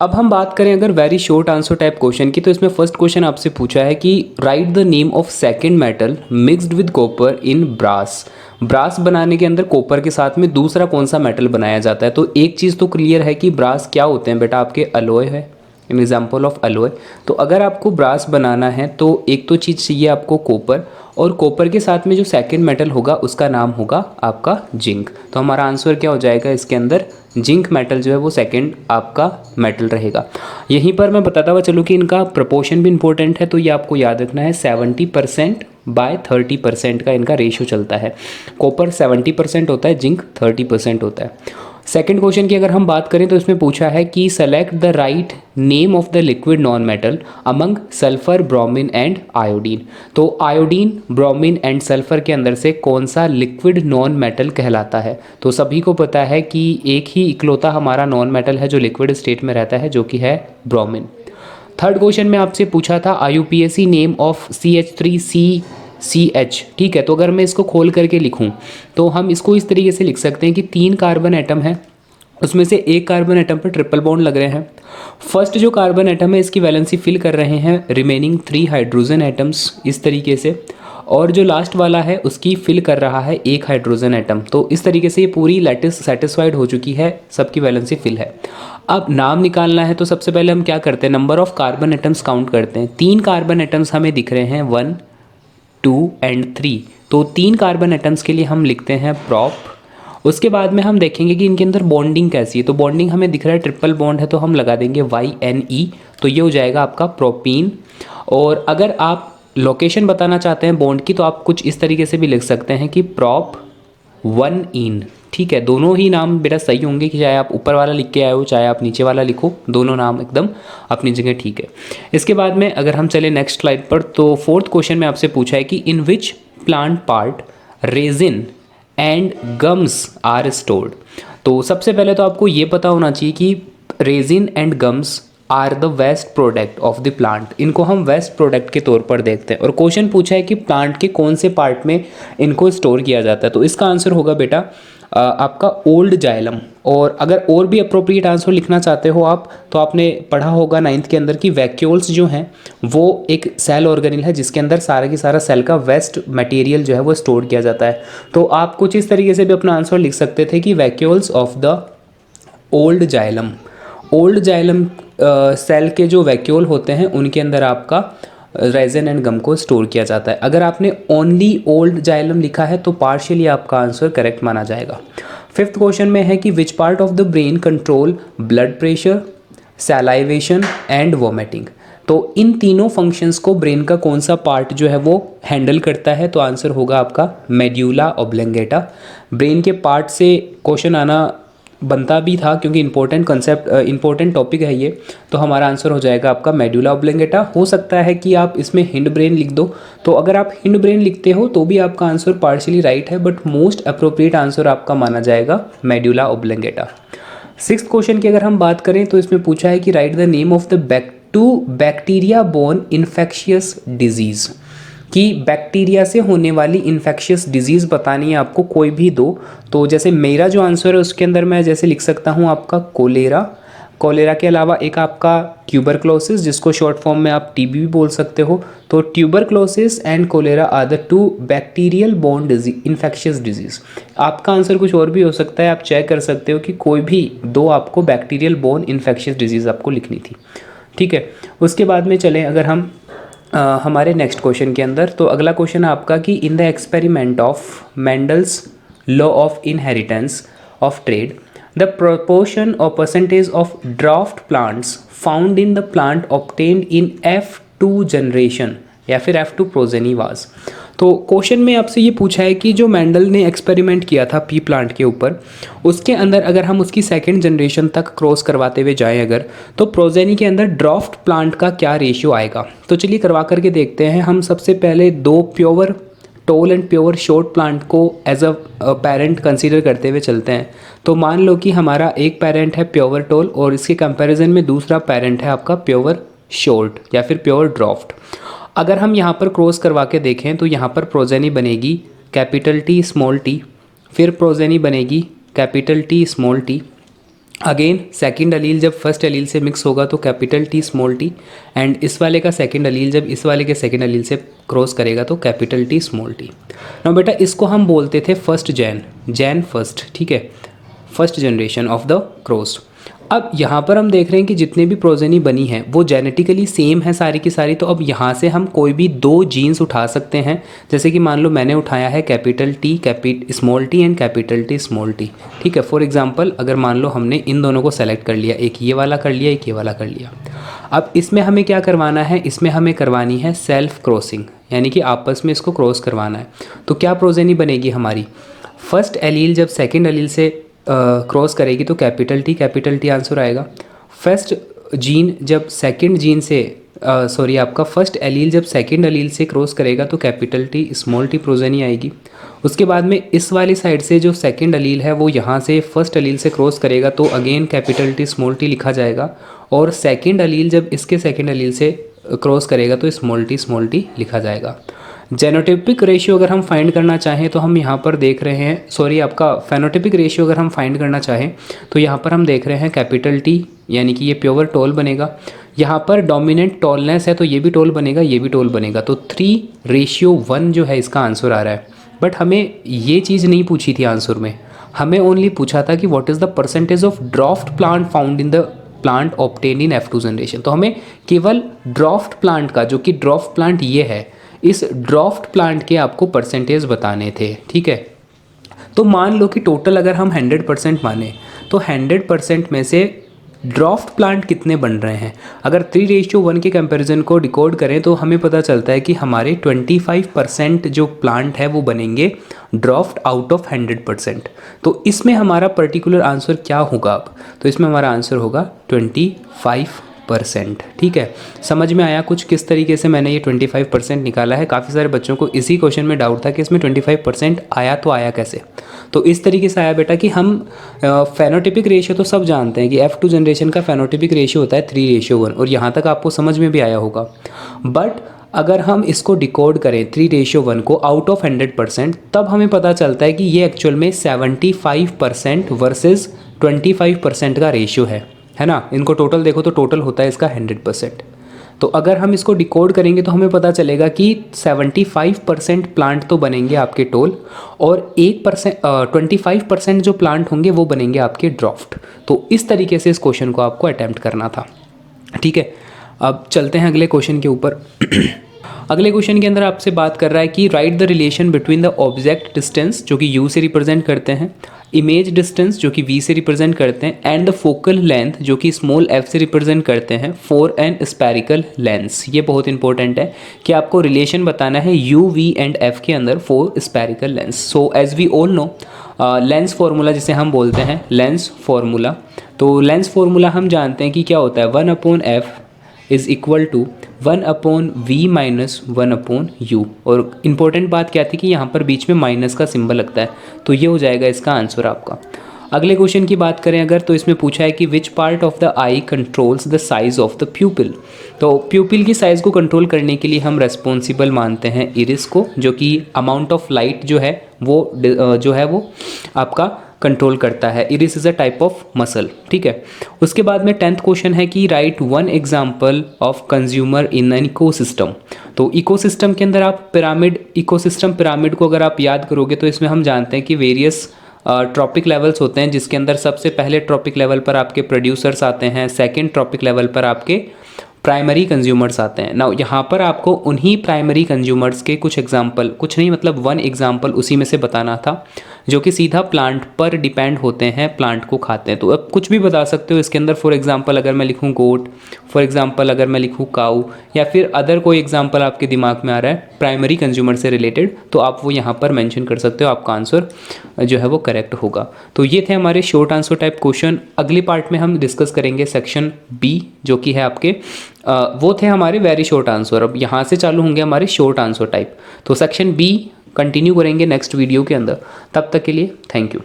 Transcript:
अब हम बात करें अगर very short answer type question की, तो इसमें फर्स्ट क्वेश्चन आपसे पूछा है कि write the name of second metal mixed with copper in brass. Brass बनाने के अंदर कॉपर के साथ में दूसरा कौन सा मेटल बनाया जाता है। तो एक चीज़ तो क्लियर है कि ब्रास क्या होते हैं बेटा, आपके अलॉय है, एन एग्जाम्पल ऑफ अलॉय। तो अगर आपको ब्रास बनाना है तो एक तो चीज़ चाहिए आपको कॉपर, और कॉपर के साथ में जो सेकंड मेटल होगा उसका नाम होगा आपका जिंक। तो हमारा आंसर क्या हो जाएगा इसके अंदर, जिंक मेटल जो है वो सेकंड आपका मेटल रहेगा। यहीं पर मैं बताता हुआ चलूँ कि इनका प्रपोर्शन भी इंपॉर्टेंट है, तो ये आपको याद रखना है 70% बाय 30% का इनका रेशियो चलता है। कॉपर 70% होता है, जिंक 30% होता है। सेकंड क्वेश्चन की अगर हम बात करें तो इसमें पूछा है कि select the write name of the liquid non metal among sulphur, bromine and iodine. तो आयोडीन, ब्रोमीन एंड सल्फर के अंदर से कौन सा लिक्विड नॉन मेटल कहलाता है। तो सभी को पता है कि एक ही इकलौता हमारा नॉन मेटल है जो लिक्विड स्टेट में रहता है, जो कि है ब्रोमीन। थर्ड क्वेश्चन में आपसे पूछा था IUPAC नेम ऑफ CH3CCH। ठीक है, तो अगर मैं इसको खोल करके लिखूं तो हम इसको इस तरीके से लिख सकते हैं कि 3 कार्बन एटम है, उसमें से एक कार्बन एटम पर ट्रिपल बॉन्ड लग रहे हैं। फर्स्ट जो कार्बन एटम है इसकी वैलेंसी फिल कर रहे हैं रिमेनिंग 3 हाइड्रोजन एटम्स इस तरीके से, और जो लास्ट वाला है उसकी फिल कर रहा है एक हाइड्रोजन एटम। तो इस तरीके से ये पूरी लैटिस सेटिस्फाइड हो चुकी है, सबकी वैलेंसी फिल है। अब नाम निकालना है तो सबसे पहले हम क्या करते हैं, number of carbon atoms count करते हैं। 3 कार्बन एटम्स हमें दिख रहे हैं, 1 2 एंड 3। तो 3 कार्बन एटम्स के लिए हम लिखते हैं प्रॉप। उसके बाद में हम देखेंगे कि इनके अंदर बॉन्डिंग कैसी है। तो बॉन्डिंग हमें दिख रहा है ट्रिपल बॉन्ड है, तो हम लगा देंगे YNE, तो ये हो जाएगा आपका प्रोपीन। और अगर आप लोकेशन बताना चाहते हैं बॉन्ड की तो आप कुछ इस तरीके से भी लिख सकते हैं कि प्रॉप 1इन। ठीक है, दोनों ही नाम बेटा सही होंगे, कि चाहे आप ऊपर वाला लिख के आए हो चाहे आप नीचे वाला लिखो, दोनों नाम एकदम अपनी जगह ठीक है। इसके बाद में अगर हम चले नेक्स्ट स्लाइड पर, तो फोर्थ क्वेश्चन में आपसे पूछा है कि in which plant part resin and gums are stored. तो सबसे पहले तो आपको ये पता होना चाहिए कि resin and gums are the waste product of the plant. इनको हम वेस्ट प्रोडक्ट के तौर पर देखते हैं, और क्वेश्चन पूछा है कि प्लांट के कौन से पार्ट में इनको स्टोर किया जाता है। तो इसका आंसर होगा बेटा आपका ओल्ड जाइलम। और अगर और भी अप्रोप्रिएट आंसर लिखना चाहते हो आप, तो आपने पढ़ा होगा 9th के अंदर कि वैक्यूल्स जो हैं वो एक सेल ऑर्गेनिल है जिसके अंदर सारा की सारा सेल का वेस्ट मटेरियल जो है वो स्टोर किया जाता है। तो आप कुछ इस तरीके से भी अपना आंसर लिख सकते थे कि vacuoles of the old xylem. Old xylem cell के जो वैक्यूल होते हैं उनके अंदर आपका रेजिन एंड गम को स्टोर किया जाता है। अगर आपने ओनली ओल्ड जाइलम लिखा है तो पार्शियली आपका आंसर करेक्ट माना जाएगा। फिफ्थ क्वेश्चन में है कि which part of the brain control blood pressure, salivation and vomiting. तो इन तीनों फंक्शंस को ब्रेन का कौन सा पार्ट जो है वो हैंडल करता है। तो आंसर होगा आपका मेड्यूला ऑब्लंगेटा। ब्रेन के पार्ट से क्वेश्चन आना बनता भी था क्योंकि इंपॉर्टेंट कंसेप्ट, इंपॉर्टेंट टॉपिक है ये, तो हमारा आंसर हो जाएगा आपका मेडुला ऑब्लंगेटा। हो सकता है कि आप इसमें हिंड ब्रेन लिख दो, तो अगर आप हिंड ब्रेन लिखते हो तो भी आपका आंसर पार्शियली राइट है, बट मोस्ट अप्रोप्रिएट आंसर आपका माना जाएगा मेडुला ऑब्लंगेटा। सिक्स्थ क्वेश्चन की अगर हम बात करें तो इसमें पूछा है कि write the name of the bacteria borne infectious disease. कि बैक्टीरिया से होने वाली इन्फेक्शियस डिजीज़ बतानी है आपको, कोई भी दो। तो जैसे मेरा जो आंसर है उसके अंदर मैं जैसे लिख सकता हूँ आपका कोलेरा। कोलेरा के अलावा एक आपका ट्यूबरक्लोसिस, जिसको शॉर्ट फॉर्म में आप TB भी बोल सकते हो। तो tuberculosis and cholera are the 2 bacterial borne infectious diseases. आपका आंसर कुछ और भी हो सकता है, आप चेक कर सकते हो कि कोई भी दो आपको बैक्टीरियल बोर्न इन्फेक्शियस डिजीज़ आपको लिखनी थी। ठीक है, उसके बाद में चलें अगर हम हमारे नेक्स्ट क्वेश्चन के अंदर, तो अगला क्वेश्चन है आपका कि in the experiment of Mendel's law of inheritance of trade the proportion और percentage of draft plants found in the plant obtained in F2 generation या फिर F2 प्रोजेनी वाज। तो क्वेश्चन में आपसे ये पूछा है कि जो मेंडल ने एक्सपेरिमेंट किया था पी प्लांट के ऊपर, उसके अंदर अगर हम उसकी सेकंड जनरेशन तक क्रॉस करवाते हुए जाएं अगर, तो प्रोजेनी के अंदर ड्राफ्ट प्लांट का क्या रेशियो आएगा। तो चलिए करवा करके देखते हैं। हम सबसे पहले 2 pure toll and pure short plant को एज अ पेरेंट कंसीडर करते हुए चलते हैं। तो मान लो कि हमारा एक पेरेंट है प्योर टोल और इसके कंपैरिजन में दूसरा पेरेंट है आपका प्योर शॉर्ट या फिर प्योर ड्राफ्ट। अगर हम यहाँ पर क्रॉस करवा के देखें तो यहाँ पर प्रोजेनी बनेगी कैपिटल T स्मॉल t, फिर प्रोजेनी बनेगी capital T small t, again second allele जब फर्स्ट अलील से मिक्स होगा तो capital T small T, and इस वाले का सेकंड अलील जब इस वाले के सेकंड अलील से क्रॉस करेगा तो कैपिटल टी स्मॉल टी। ना बेटा इसको हम बोलते थे फर्स्ट जैन फर्स्ट, ठीक है, first generation of the cross. अब यहाँ पर हम देख रहे हैं कि जितने भी प्रोजेनी बनी हैं वो जेनेटिकली सेम है सारी की सारी। तो अब यहाँ से हम कोई भी दो जीन्स उठा सकते हैं, जैसे कि मान लो मैंने उठाया है capital T small T and capital T small T, ठीक है। फॉर एग्जांपल अगर मान लो हमने इन दोनों को सेलेक्ट कर लिया, एक ये वाला कर लिया, एक ये वाला कर लिया। अब इसमें हमें क्या करवाना है, इसमें हमें करवानी है सेल्फ क्रॉसिंग, यानी कि आपस में इसको क्रॉस करवाना है। तो क्या प्रोजेनी बनेगी हमारी, फर्स्ट एलील जब सेकेंड एलील से क्रॉस करेगी तो कैपिटल टी आंसर आएगा। फर्स्ट जीन जब सेकंड जीन से आपका फर्स्ट एलील जब सेकंड एलील से क्रॉस करेगा तो capital T small T progeny आएगी। उसके बाद में इस वाली साइड से जो सेकंड एलील है वो यहाँ से फर्स्ट एलील से क्रॉस करेगा तो again capital T small T लिखा जाएगा, और सेकंड एलील जब इसके सेकंड एलील से क्रॉस करेगा तो स्मॉल टी लिखा जाएगा। जेनोटिपिक रेशियो अगर हम फाइंड करना चाहें तो हम यहाँ पर देख रहे हैं, आपका फेनोटिपिक रेशियो अगर हम फाइंड करना चाहें तो यहाँ पर हम देख रहे हैं कैपिटल टी, यानी कि ये प्योर टॉल बनेगा। यहाँ पर डोमिनेंट टॉलनेस है तो ये भी टॉल बनेगा, ये भी टॉल बनेगा, तो 3:1 जो है इसका आंसर आ रहा है। बट हमें ये चीज़ नहीं पूछी थी आंसर में, हमें ओनली पूछा था कि what is the percentage of dwarf plant found in the plant obtain in F2 generation. तो हमें केवल ड्राफ्ट प्लांट का, जो कि ड्राफ्ट प्लांट ये है, इस ड्राफ्ट प्लांट के आपको परसेंटेज बताने थे, ठीक है। तो मान लो कि टोटल अगर हम 100% माने तो 100% में से ड्राफ्ट प्लांट कितने बन रहे हैं। अगर 3:1 के कंपैरिजन को डिकोड करें तो हमें पता चलता है कि हमारे 25% जो प्लांट है वो बनेंगे ड्राफ्ट आउट ऑफ 100%। तो इसमें हमारा पर्टिकुलर आंसर क्या होगा अब, तो इसमें हमारा आंसर होगा 25%, ठीक है। समझ में आया कुछ किस तरीके से मैंने ये 25% निकाला है। काफ़ी सारे बच्चों को इसी क्वेश्चन में डाउट था कि इसमें 25% आया तो आया कैसे। तो इस तरीके से आया बेटा कि हम फेनोटिपिक रेशियो तो सब जानते हैं कि F2 जनरेशन का फेनोटिपिक रेशियो होता है 3:1, और यहाँ तक आपको समझ में भी आया होगा। बट अगर हम इसको डिकोड करें 3:1 को आउट ऑफ 100%, तब हमें पता चलता है कि ये एक्चुअल में 75% वर्सेस 25% का रेशियो है ना। इनको टोटल देखो तो टोटल होता है इसका 100%। तो अगर हम इसको डिकोड करेंगे तो हमें पता चलेगा कि 75% प्लांट तो बनेंगे आपके टोल, और 25% जो प्लांट होंगे वो बनेंगे आपके ड्राफ्ट। तो इस तरीके से इस क्वेश्चन को आपको अटैम्प्ट करना था, ठीक है। अब चलते हैं अगले क्वेश्चन के ऊपर। अगले क्वेश्चन के अंदर आपसे बात कर रहा है कि write the relation between the object distance जो कि u से रिप्रेजेंट करते हैं, इमेज डिस्टेंस जो कि v से रिप्रेजेंट करते हैं, एंड द फोकल लेंथ जो कि स्मॉल f से रिप्रेजेंट करते हैं फॉर एन स्पेरिकल लेंस। ये बहुत इंपॉर्टेंट है कि आपको रिलेशन बताना है u, v एंड f के अंदर for spherical lens. So as we all know lens formula जिसे हम बोलते हैं लेंस फार्मूला, तो लेंस फार्मूला हम जानते हैं कि क्या होता है, 1/f is equal to 1/v minus 1/u। और इम्पोर्टेंट बात क्या थी कि यहाँ पर बीच में माइनस का सिंबल लगता है, तो ये हो जाएगा इसका आंसर आपका। अगले क्वेश्चन की बात करें अगर, तो इसमें पूछा है कि which part of the I controls the size of the प्यूपिल। तो प्यूपिल की साइज़ को कंट्रोल करने के लिए हम रेस्पॉन्सिबल मानते हैं इरिस को, जो कि अमाउंट ऑफ लाइट जो है वो आपका कंट्रोल करता है। Iris is a type of muscle, ठीक है। उसके बाद में 10th क्वेश्चन है कि right one example of consumer in an ecosystem. तो इकोसिस्टम के अंदर आप पिरामिड को अगर आप याद करोगे तो इसमें हम जानते हैं कि वेरियस ट्रॉपिक लेवल्स होते हैं, जिसके अंदर सबसे पहले ट्रॉपिक लेवल पर आपके प्रोड्यूसर्स आते हैं, सेकेंड ट्रॉपिक लेवल पर आपके प्राइमरी कंज्यूमर्स आते हैं। ना यहाँ पर आपको उन्हीं प्राइमरी कंज्यूमर्स के कुछ एग्जांपल, कुछ नहीं मतलब वन एग्जांपल उसी में से बताना था, जो कि सीधा प्लांट पर डिपेंड होते हैं, प्लांट को खाते हैं। तो अब कुछ भी बता सकते हो इसके अंदर। फॉर एग्जांपल अगर मैं लिखूँ गोट, फॉर एग्जांपल अगर मैं लिखूँ काऊ, या फिर अदर कोई एग्जांपल आपके दिमाग में आ रहा है प्राइमरी कंज्यूमर से रिलेटेड, तो आप वो यहाँ पर मेंशन कर सकते हो, आपका आंसर जो है वो करेक्ट होगा। तो ये थे हमारे शॉर्ट आंसर टाइप क्वेश्चन। अगले पार्ट में हम डिस्कस करेंगे सेक्शन बी, जो कि है आपके वो थे हमारे वेरी शॉर्ट आंसर। अब यहाँ से चालू होंगे हमारे शॉर्ट आंसर टाइप। तो सेक्शन बी कंटिन्यू करेंगे नेक्स्ट वीडियो के अंदर। तब तक के लिए थैंक यू।